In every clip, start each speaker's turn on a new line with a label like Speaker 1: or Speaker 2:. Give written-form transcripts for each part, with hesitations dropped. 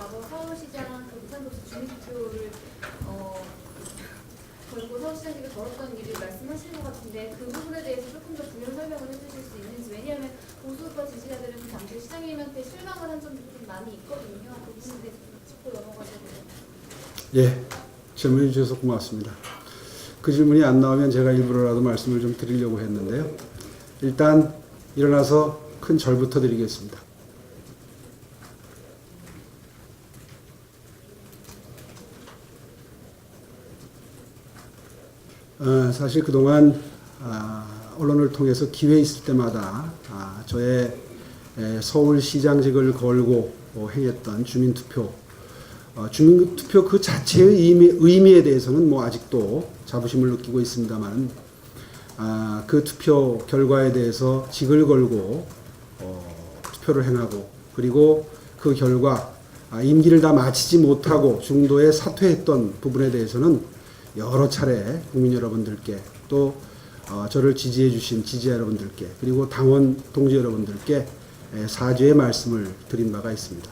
Speaker 1: 과거 서울시장 그 부산도시 주민투표를 걸고 서울시장직을 걸었던 일을 말씀하시는 것 같은데 그 부분에 대해서 조금 더 부연 설명을 해주실 수 있는지. 왜냐하면 보수파 지지자들은 그 당시 시장님한테 실망을 한 점도 좀 많이 있거든요. 그 부분에 대해서 짚고 넘어가셔야 돼요.
Speaker 2: 예, 질문해 주셔서 고맙습니다. 그 질문이 안 나오면 제가 일부러라도 말씀을 좀 드리려고 했는데요. 일단 일어나서 큰 절부터 드리겠습니다. 사실 그동안 언론을 통해서 기회 있을 때마다 저의 서울시장직을 걸고 행했던 주민투표 그 자체의 의미에 대해서는 뭐 아직도 자부심을 느끼고 있습니다만 그 투표 결과에 대해서 직을 걸고 투표를 행하고 그리고 그 결과 임기를 다 마치지 못하고 중도에 사퇴했던 부분에 대해서는 여러 차례 국민 여러분들께 또 저를 지지해 주신 지지자 여러분들께 그리고 당원 동지 여러분들께 사죄의 말씀을 드린 바가 있습니다.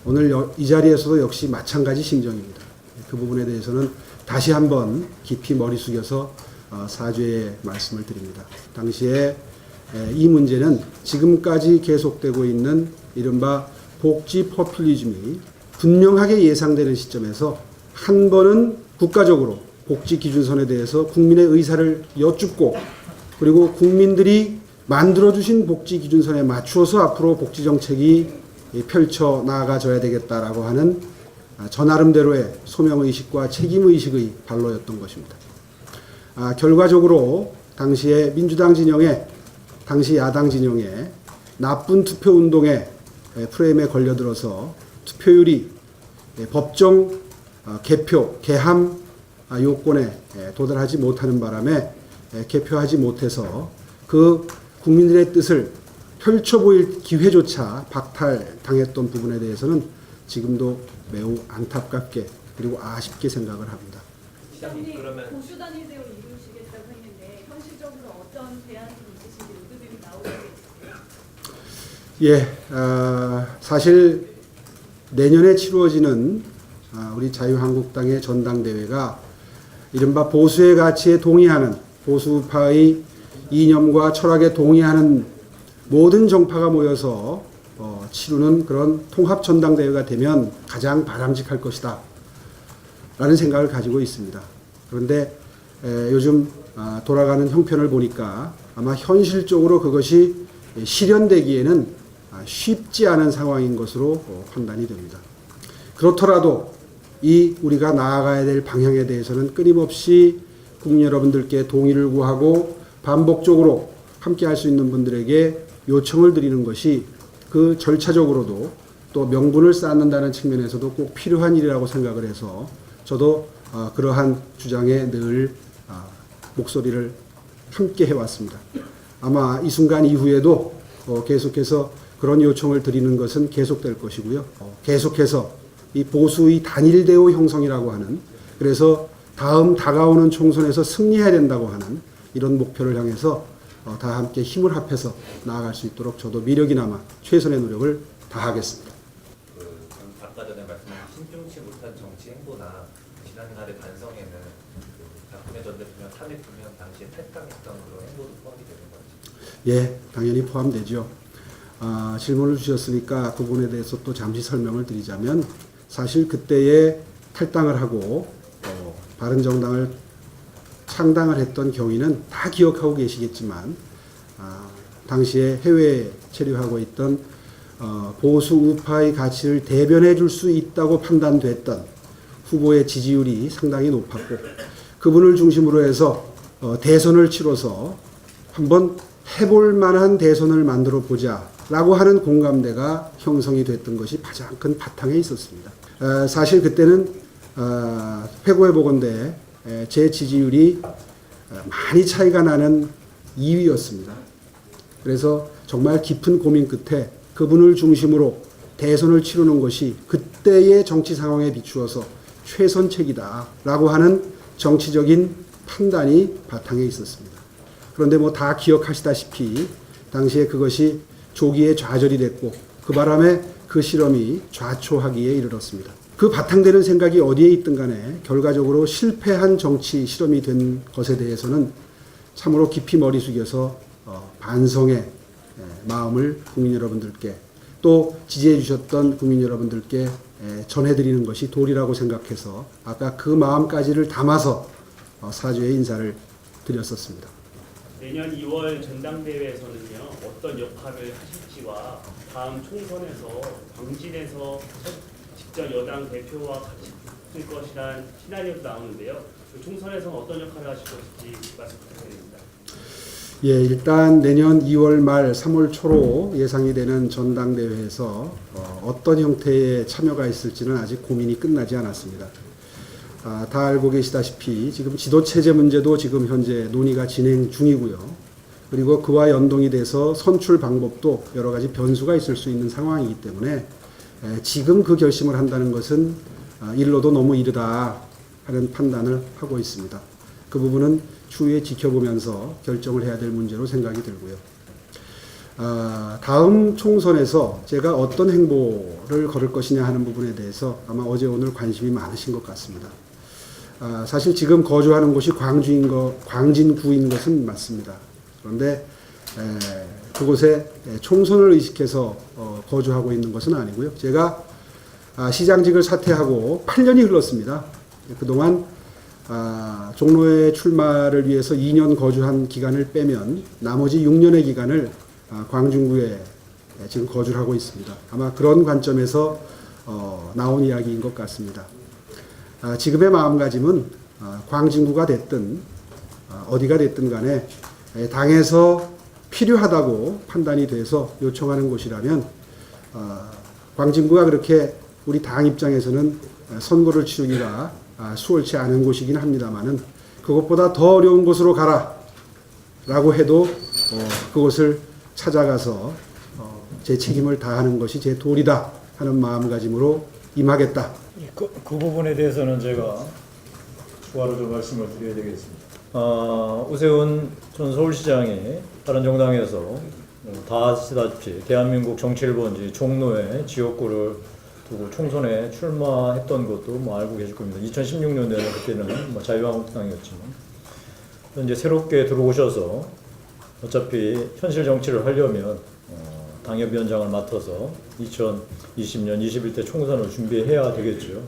Speaker 2: 오늘 이 자리에서도 역시 마찬가지 심정입니다. 그 부분에 대해서는 다시 한번 깊이 머리 숙여서 사죄의 말씀을 드립니다. 당시에 이 문제는 지금까지 계속되고 있는 이른바 복지 포퓰리즘이 분명하게 예상되는 시점에서 한 번은 국가적으로 복지 기준선에 대해서 국민의 의사를 여쭙고 그리고 국민들이 만들어주신 복지 기준선에 맞추어서 앞으로 복지 정책이 펼쳐 나가져야 되겠다라고 하는 저 나름대로의 소명의식과 책임의식의 발로였던 것입니다. 결과적으로 당시에 민주당 진영에 당시 야당 진영에 나쁜 투표운동의 프레임에 걸려들어서 투표율이 법정 개표, 개함 요건에 도달하지 못하는 바람에 개표하지 못해서 그 국민들의 뜻을 펼쳐 보일 기회조차 박탈당했던 부분에 대해서는 지금도 매우 안타깝게 그리고 아쉽게 생각을 합니다.
Speaker 3: 시장님 그러면
Speaker 1: 보수 단일 대우를 이루시겠다고 했는데 현실적으로 어떤 대안이 있으신지 의견이 나오고 계세요?
Speaker 2: 예, 사실 내년에 치루어지는 우리 자유한국당의 전당대회가 이른바 보수의 가치에 동의하는 보수파의 이념과 철학에 동의하는 모든 정파가 모여서 치르는 그런 통합 전당대회가 되면 가장 바람직할 것이다 라는 생각을 가지고 있습니다. 그런데 요즘 돌아가는 형편을 보니까 아마 현실적으로 그것이 실현되기에는 쉽지 않은 상황인 것으로 판단이 됩니다. 그렇더라도 이 우리가 나아가야 될 방향에 대해서는 끊임없이 국민 여러분들께 동의를 구하고 반복적으로 함께 할 수 있는 분들에게 요청을 드리는 것이 그 절차적으로도 또 명분을 쌓는다는 측면에서도 꼭 필요한 일이라고 생각을 해서 저도 그러한 주장에 늘 목소리를 함께 해왔습니다. 아마 이 순간 이후에도 계속해서 그런 요청을 드리는 것은 계속될 것이고요. 계속해서 이 보수의 단일 대우 형성이라고 하는 그래서 다음 다가오는 총선에서 승리해야 된다고 하는 이런 목표를 향해서 다 함께 힘을 합해서 나아갈 수 있도록 저도 미력이나마 최선의 노력을 다하겠습니다.
Speaker 3: 아까 전에 말씀하신 신중치 못한 정치 행보나 지난날의 반성에는 박근혜 전 대통령 탄핵 국면 당시에 탈당했던 그런 행보도 포함이 되는 거죠?
Speaker 2: 예, 당연히 포함되죠. 질문을 주셨으니까 그 부분에 대해서 또 잠시 설명을 드리자면 사실 그때에 탈당을 하고 바른정당을 창당을 했던 경위는 다 기억하고 계시겠지만 당시에 해외에 체류하고 있던 보수 우파의 가치를 대변해 줄 수 있다고 판단됐던 후보의 지지율이 상당히 높았고 그분을 중심으로 해서 대선을 치러서 한번 해볼 만한 대선을 만들어 보자 라고 하는 공감대가 형성이 됐던 것이 가장 큰 바탕에 있었습니다. 사실 그때는 회고해 보건대 제 지지율이 많이 차이가 나는 2위였습니다. 그래서 정말 깊은 고민 끝에 그분을 중심으로 대선을 치르는 것이 그때의 정치 상황에 비추어서 최선책이다라고 하는 정치적인 판단이 바탕에 있었습니다. 그런데 뭐 다 기억하시다시피 당시에 그것이 조기에 좌절이 됐고 그 바람에 그 실험이 좌초하기에 이르렀습니다. 그 바탕되는 생각이 어디에 있든 간에 결과적으로 실패한 정치 실험이 된 것에 대해서는 참으로 깊이 머리 숙여서 반성의 마음을 국민 여러분들께 또 지지해 주셨던 국민 여러분들께 전해드리는 것이 도리라고 생각해서 아까 그 마음까지를 담아서 사죄의 인사를 드렸었습니다.
Speaker 4: 내년 2월 전당대회에서는요, 어떤 역할을 하실지와 다음 총선에서 광진에서 직접 여당 대표와 같이 붙을 것이란 시나리오도 나오는데요. 그 총선에서는 어떤 역할을 하실 것인지 말씀 부탁드립니다.
Speaker 2: 예, 일단 내년 2월 말 3월 초로 예상이 되는 전당대회에서 어떤 형태의 참여가 있을지는 아직 고민이 끝나지 않았습니다. 다 알고 계시다시피 지금 지도체제 문제도 지금 현재 논의가 진행 중이고요. 그리고 그와 연동이 돼서 선출 방법도 여러 가지 변수가 있을 수 있는 상황이기 때문에 지금 그 결심을 한다는 것은 일로도 너무 이르다 하는 판단을 하고 있습니다. 그 부분은 추후에 지켜보면서 결정을 해야 될 문제로 생각이 들고요. 다음 총선에서 제가 어떤 행보를 걸을 것이냐 하는 부분에 대해서 아마 어제 오늘 관심이 많으신 것 같습니다. 사실 지금 거주하는 곳이 광진구인 것은 맞습니다. 그런데 그곳에 총선을 의식해서 거주하고 있는 것은 아니고요. 제가 시장직을 사퇴하고 8년이 흘렀습니다. 그동안 종로에 출마를 위해서 2년 거주한 기간을 빼면 나머지 6년의 기간을 광진구에 지금 거주를 하고 있습니다. 아마 그런 관점에서 나온 이야기인 것 같습니다. 지금의 마음가짐은 광진구가 됐든 어디가 됐든 간에 당에서 필요하다고 판단이 돼서 요청하는 곳이라면 광진구가 그렇게 우리 당 입장에서는 선거를 치르기가 수월치 않은 곳이긴 합니다만은 그것보다 더 어려운 곳으로 가라 라고 해도 그곳을 찾아가서 제 책임을 다하는 것이 제 도리다 하는 마음가짐으로 임하겠다.
Speaker 5: 그 부분에 대해서는 제가 추가로 좀 말씀을 드려야 되겠습니다. 오세훈 전 서울시장이 다른 정당에서 다 아시다시피 대한민국 정치를 본 지 종로에 지역구를 두고 총선에 출마했던 것도 알고 계실 겁니다. 2016년에는 그때는 자유한국당이었지만 이제 새롭게 들어오셔서 어차피 현실 정치를 하려면 당협위원장을 맡아서 2020년 21대 총선을 준비해야 되겠죠.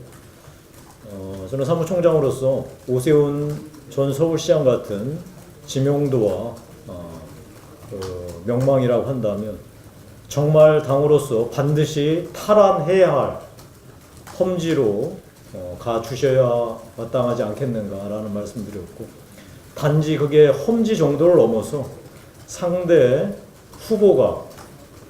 Speaker 5: 저는 사무총장으로서 오세훈 전 서울시장 같은 지명도와 명망이라고 한다면 정말 당으로서 반드시 탈환해야 할 험지로 가주셔야 마땅하지 않겠는가라는 말씀드렸고, 단지 그게 험지 정도를 넘어서 상대 후보가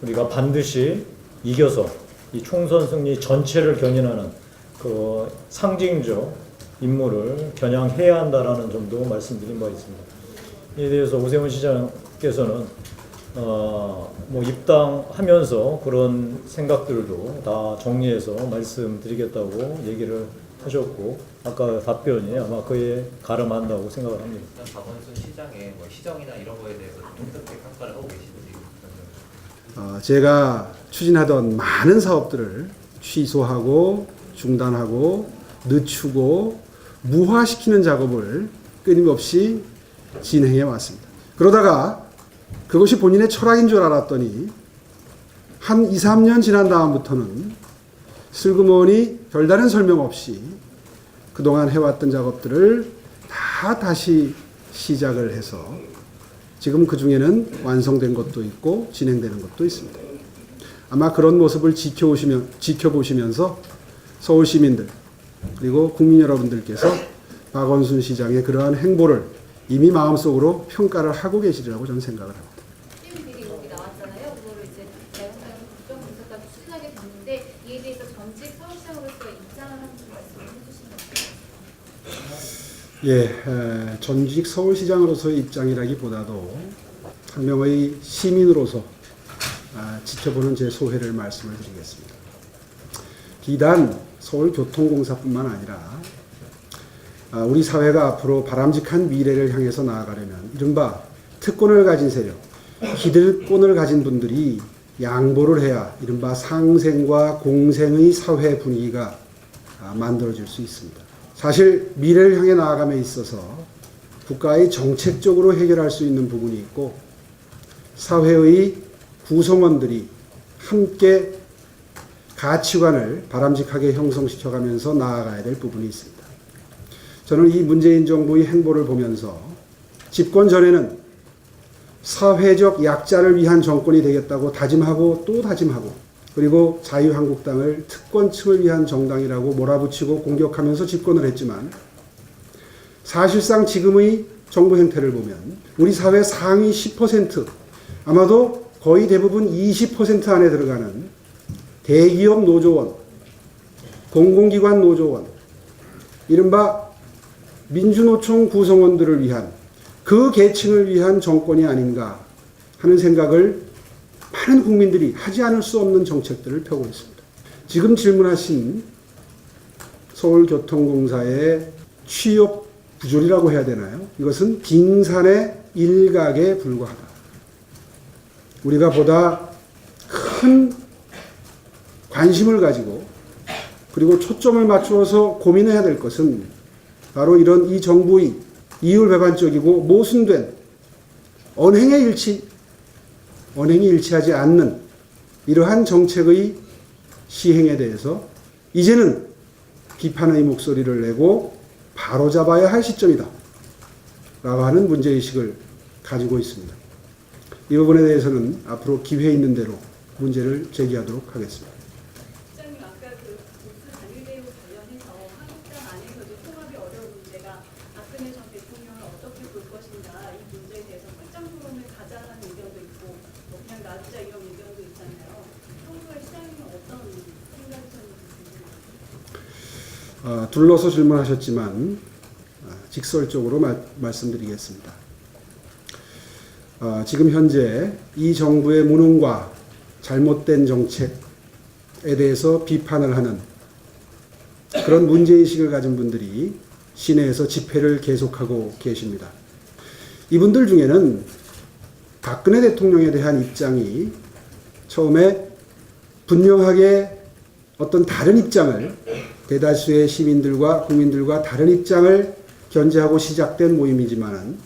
Speaker 5: 우리가 반드시 이겨서 이 총선 승리 전체를 견인하는 그 상징적 임무를 겨냥해야 한다라는 점도 말씀드린 바 있습니다. 이에 대해서 오세훈 시장께서는 입당하면서 그런 생각들도 다 정리해서 말씀드리겠다고 얘기를 하셨고, 아까 답변이 아마 그에 가름한다고 생각을 합니다.
Speaker 3: 일단 박원순 시장의 시정이나 이런 거에 대해서 어떻게 평가를 하고 계시는지.
Speaker 2: 제가 추진하던 많은 사업들을 취소하고 중단하고 늦추고 무화시키는 작업을 끊임없이 진행해 왔습니다. 그러다가 그것이 본인의 철학인 줄 알았더니 한 2, 3년 지난 다음부터는 슬그머니 별다른 설명 없이 그동안 해왔던 작업들을 다시 시작을 해서 지금 그 중에는 완성된 것도 있고 진행되는 것도 있습니다. 아마 그런 모습을 지켜보시면서 서울 시민들 그리고 국민 여러분들께서 박원순 시장의 그러한 행보를 이미 마음속으로 평가를 하고 계시리라고 저는 생각을 합니다.
Speaker 1: 비리 의혹이 나왔잖아요. 그거를 이제 자유한국당 국정분석까지 추진하게 됐는데 이에 대해서 전직 서울시장으로서의 입장을 한번 말씀해 주시면.
Speaker 2: 전직 서울시장으로서의 입장이라기보다도 한 명의 시민으로서 지켜보는 제 소회를 말씀을 드리겠습니다. 비단 서울교통공사뿐만 아니라 우리 사회가 앞으로 바람직한 미래를 향해서 나아가려면 이른바 특권을 가진 세력, 기득권을 가진 분들이 양보를 해야 이른바 상생과 공생의 사회 분위기가 만들어질 수 있습니다. 사실 미래를 향해 나아감에 있어서 국가의 정책적으로 해결할 수 있는 부분이 있고 사회의 구성원들이 함께 가치관을 바람직하게 형성시켜가면서 나아가야 될 부분이 있습니다. 저는 이 문재인 정부의 행보를 보면서 집권 전에는 사회적 약자를 위한 정권이 되겠다고 다짐하고 또 다짐하고 그리고 자유한국당을 특권층을 위한 정당이라고 몰아붙이고 공격하면서 집권을 했지만 사실상 지금의 정부 행태를 보면 우리 사회 상위 10% 아마도 거의 대부분 20% 안에 들어가는 대기업 노조원, 공공기관 노조원, 이른바 민주노총 구성원들을 위한 그 계층을 위한 정권이 아닌가 하는 생각을 많은 국민들이 하지 않을 수 없는 정책들을 펴고 있습니다. 지금 질문하신 서울교통공사의 취업 부조리라고 해야 되나요? 이것은 빙산의 일각에 불과하다. 우리가 보다 큰 관심을 가지고 그리고 초점을 맞추어서 고민해야 될 것은 바로 이런 이 정부의 이율배반적이고 모순된 언행이 일치하지 않는 이러한 정책의 시행에 대해서 이제는 비판의 목소리를 내고 바로잡아야 할 시점이다 라고 하는 문제의식을 가지고 있습니다. 이 부분에 대해서는 앞으로 기회 있는 대로 문제를 제기하도록 하겠습니다.
Speaker 6: 시장님 아까 그 보수 단일대우 관련해서 한국당 안에서도 통합이 어려운 문제가 박근혜 전 대통령을 어떻게 볼 것인가 이 문제에 대해서 확장 토론을 가자라는 의견도 있고 뭐 그냥 놔두자 이런 의견도 있잖아요. 평소에 시장님은 어떤 생각이셨는지.
Speaker 2: 둘러서 질문하셨지만 직설적으로 말씀드리겠습니다. 지금 현재 이 정부의 무능과 잘못된 정책에 대해서 비판을 하는 그런 문제의식을 가진 분들이 시내에서 집회를 계속하고 계십니다. 이분들 중에는 박근혜 대통령에 대한 입장이 처음에 분명하게 어떤 다른 입장을 대다수의 시민들과 국민들과 다른 입장을 견제하고 시작된 모임이지만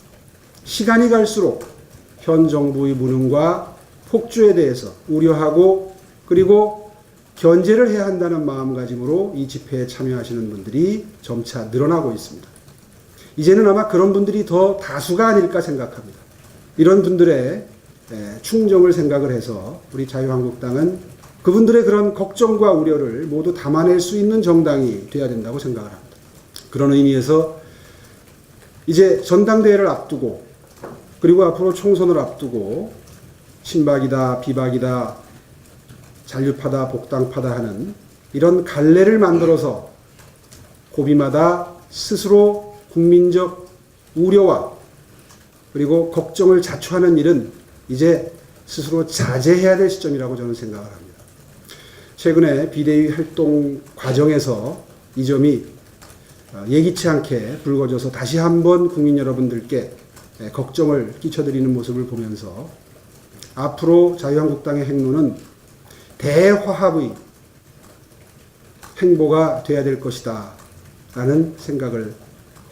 Speaker 2: 시간이 갈수록 현 정부의 무능과 폭주에 대해서 우려하고 그리고 견제를 해야 한다는 마음가짐으로 이 집회에 참여하시는 분들이 점차 늘어나고 있습니다. 이제는 아마 그런 분들이 더 다수가 아닐까 생각합니다. 이런 분들의 충정을 생각을 해서 우리 자유한국당은 그분들의 그런 걱정과 우려를 모두 담아낼 수 있는 정당이 되어야 된다고 생각을 합니다. 그런 의미에서 이제 전당대회를 앞두고 그리고 앞으로 총선을 앞두고 친박이다, 비박이다, 잔류파다, 복당파다 하는 이런 갈래를 만들어서 고비마다 스스로 국민적 우려와 그리고 걱정을 자초하는 일은 이제 스스로 자제해야 될 시점이라고 저는 생각을 합니다. 최근에 비대위 활동 과정에서 이 점이 예기치 않게 불거져서 다시 한번 국민 여러분들께 걱정을 끼쳐드리는 모습을 보면서 앞으로 자유한국당의 행로는 대화합의 행보가 돼야 될 것이다 라는 생각을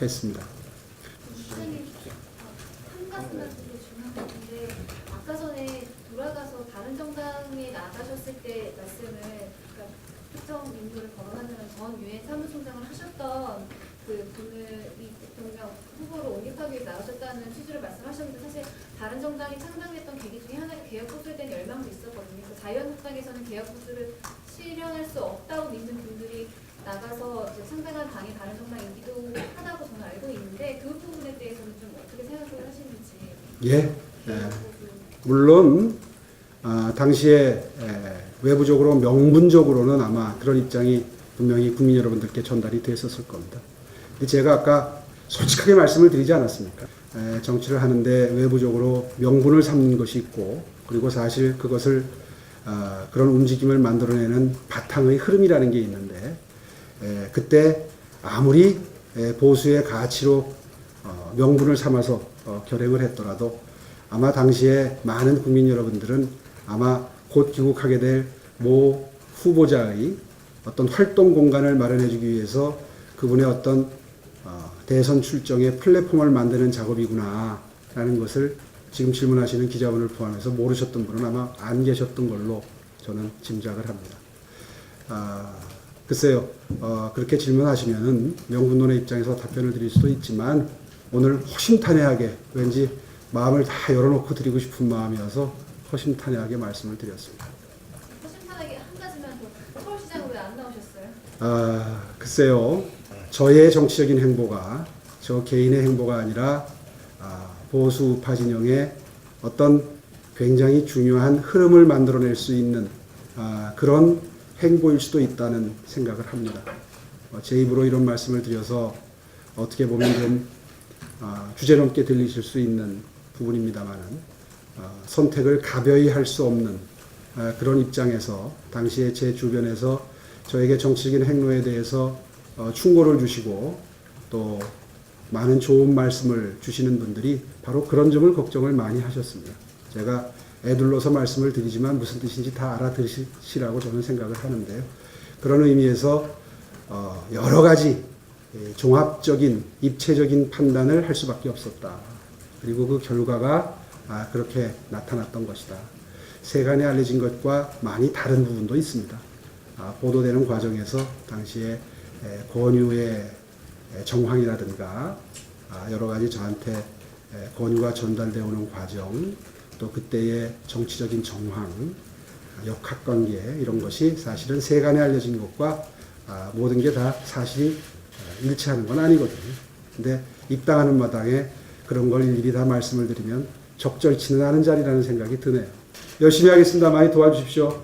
Speaker 2: 했습니다.
Speaker 1: 시장님, 한 가지만 되게 중요한 건데 아까 전에 돌아가서 다른 정당에 나가셨을 때 말씀을 그러니까 특정 인물을 거론하는 전 유엔 사무총장을 하셨던 그 분을 이 대통령 후보로 옹립하기 위해 나오셨다는 취지로 말씀하셨는데 사실 다른 정당이 창당했던 계기 중에 하나가 개혁 보수에 대한 열망도 있었거든요. 그 자유한국당에서는 개혁 보수를 실현할 수 없다고 믿는 분들이 나가서 이제 상당한 당이 다른 정당이기도 하다고 저는 알고 있는데 그 부분에 대해서는 좀 어떻게 생각을 하시는지.
Speaker 2: 물론 당시에 외부적으로 명분적으로는 아마 그런 입장이 분명히 국민 여러분들께 전달이 됐었을 겁니다. 제가 아까 솔직하게 말씀을 드리지 않았습니까? 정치를 하는데 외부적으로 명분을 삼는 것이 있고 그리고 사실 그것을 그런 움직임을 만들어내는 바탕의 흐름이라는 게 있는데 그때 아무리 보수의 가치로 명분을 삼아서 결행을 했더라도 아마 당시에 많은 국민 여러분들은 아마 곧 귀국하게 될 모 후보자의 어떤 활동 공간을 마련해주기 위해서 그분의 어떤 대선 출정의 플랫폼을 만드는 작업이구나라는 것을 지금 질문하시는 기자분을 포함해서 모르셨던 분은 아마 안 계셨던 걸로 저는 짐작을 합니다. 글쎄요, 그렇게 질문하시면은 명분론의 입장에서 답변을 드릴 수도 있지만 오늘 허심탄회하게 왠지 마음을 다 열어놓고 드리고 싶은 마음이어서 허심탄회하게 말씀을 드렸습니다.
Speaker 1: 허심탄회하게 한 가지만 더, 서울시장 왜 안 나오셨어요?
Speaker 2: 글쎄요, 저의 정치적인 행보가 저 개인의 행보가 아니라 보수 우파 진영의 어떤 굉장히 중요한 흐름을 만들어낼 수 있는 그런 행보일 수도 있다는 생각을 합니다. 제 입으로 이런 말씀을 드려서 어떻게 보면 좀 주제넘게 들리실 수 있는 부분입니다만은 선택을 가벼이 할 수 없는 그런 입장에서 당시에 제 주변에서 저에게 정치적인 행로에 대해서 충고를 주시고 또 많은 좋은 말씀을 주시는 분들이 바로 그런 점을 걱정을 많이 하셨습니다. 제가 애둘러서 말씀을 드리지만 무슨 뜻인지 다 알아들으시라고 저는 생각을 하는데요. 그런 의미에서 여러 가지 종합적인 입체적인 판단을 할 수밖에 없었다. 그리고 그 결과가 그렇게 나타났던 것이다. 세간에 알려진 것과 많이 다른 부분도 있습니다. 보도되는 과정에서 당시에 권유의 정황이라든가 여러 가지 저한테 권유가 전달되어 오는 과정, 또 그때의 정치적인 정황, 역학관계 이런 것이 사실은 세간에 알려진 것과 모든 게 다 사실이 일치하는 건 아니거든요. 근데 입당하는 마당에 그런 걸 일일이 다 말씀을 드리면 적절치는 않은 자리라는 생각이 드네요. 열심히 하겠습니다. 많이 도와주십시오.